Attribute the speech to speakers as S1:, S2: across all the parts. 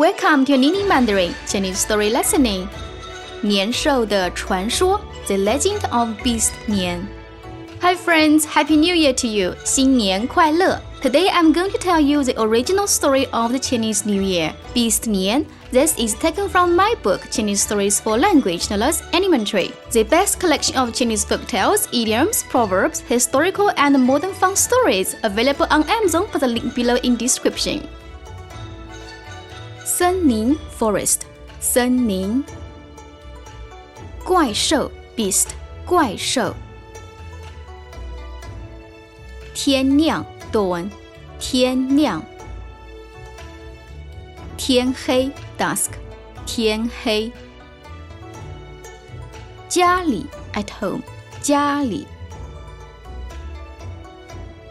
S1: Welcome to LingLing Mandarin Chinese Story Listening. 年兽的传说 The Legend of Beast Nian. Hi friends, Happy New Year to you! 新年快乐! Today I'm going to tell you the original story of the Chinese New Year, Beast Nian. This is taken from my book, Chinese Stories for Language Learners Elementary, the best collection of Chinese folktales, idioms, proverbs, historical and modern fun stories, available on Amazon for the link below in description. 森林 Forest 森林怪兽 Beast 怪兽天亮 Dawn 天亮天黑 Dusk 天黑家里 At home 家里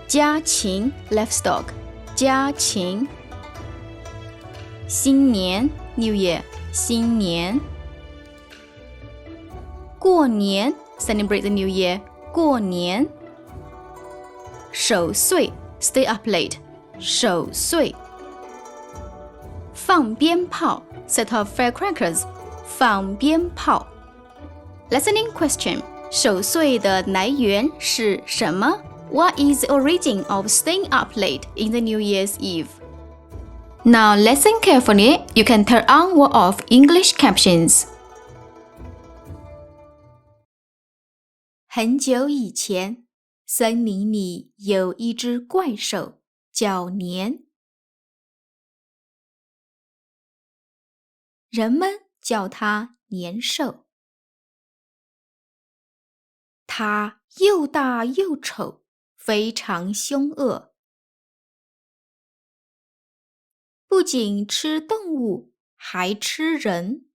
S1: 家禽 Livestock 家禽新年 New Year 新年过年 Celebrate the New Year 过年守岁 Stay up late 守岁放鞭炮 Set off firecrackers 放鞭炮 Listening question 守岁的来源是什么 What is the origin of staying up late in the New Year's Eve?Now listen carefully, you can turn on or off English captions. 很久以前，森林里有一只怪兽，叫年。人们叫它年兽。它又大又丑，非常凶恶。不仅吃动物，还吃人。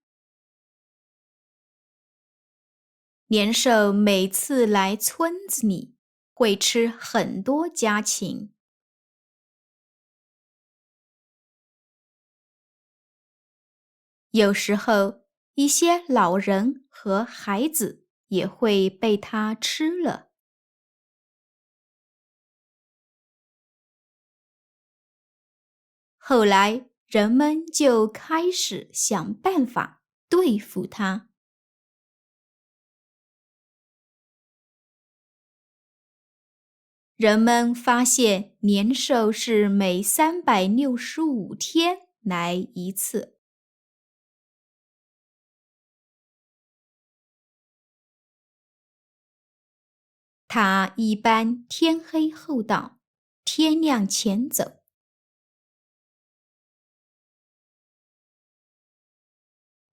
S1: 年兽每次来村子里，会吃很多家禽。有时候，一些老人和孩子也会被它吃了。后来，人们就开始想办法对付它。人们发现年兽是每365天来一次。它一般天黑后到，天亮前走。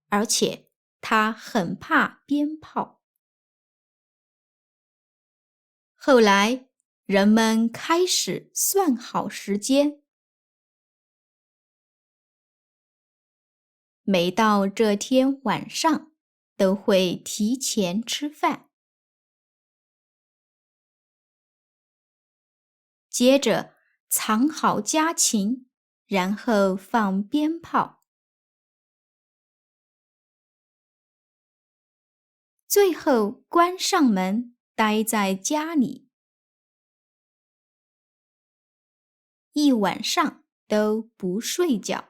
S1: 而且他很怕鞭炮。后来，人们开始算好时间。每到这天晚上，都会提前吃饭。接着藏好家禽，然后放鞭炮。最后关上门，待在家里，一晚上都不睡觉。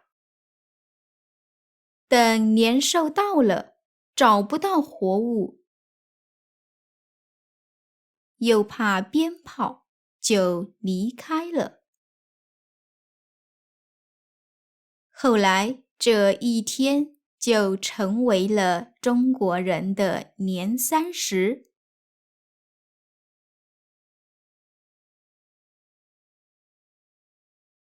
S1: 等年兽到了，找不到活物，又怕鞭炮，就离开了。后来这一天就成为了中国人的年30。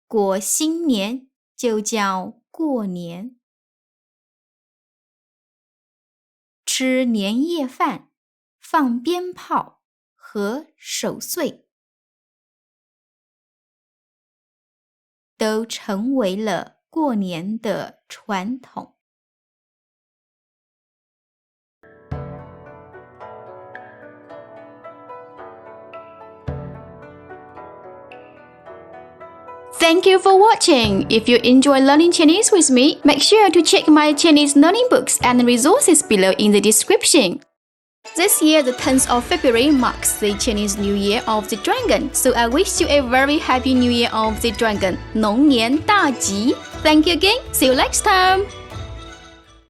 S1: 过新年就叫过年。吃年夜饭、放鞭炮和守岁，都成为了过年的传统。Thank you for watching. If you enjoy learning Chinese with me, make sure to check my Chinese learning books and resources below in the description. This year, the 10th of February marks the Chinese New Year of the Dragon, so I wish you a very happy New Year of the Dragon. 龙年大吉! Thank you again. See you next time.